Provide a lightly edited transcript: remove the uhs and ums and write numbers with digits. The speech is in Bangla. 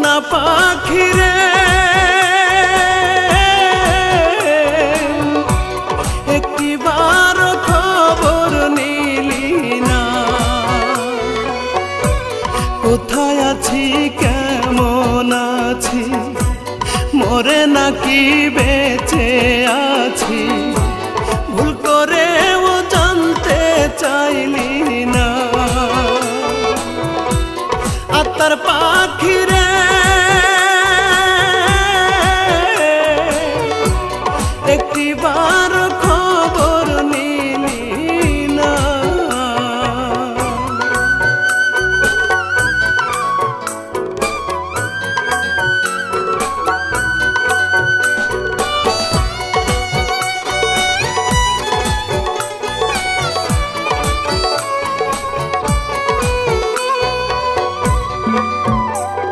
না পাখিরে একটিবার খবর নিলি না, কোথায় আছি কেমন আছি, মরে নাকি বেঁচে আছি, ভুল করেও জানতে চাইলি না। আত্মার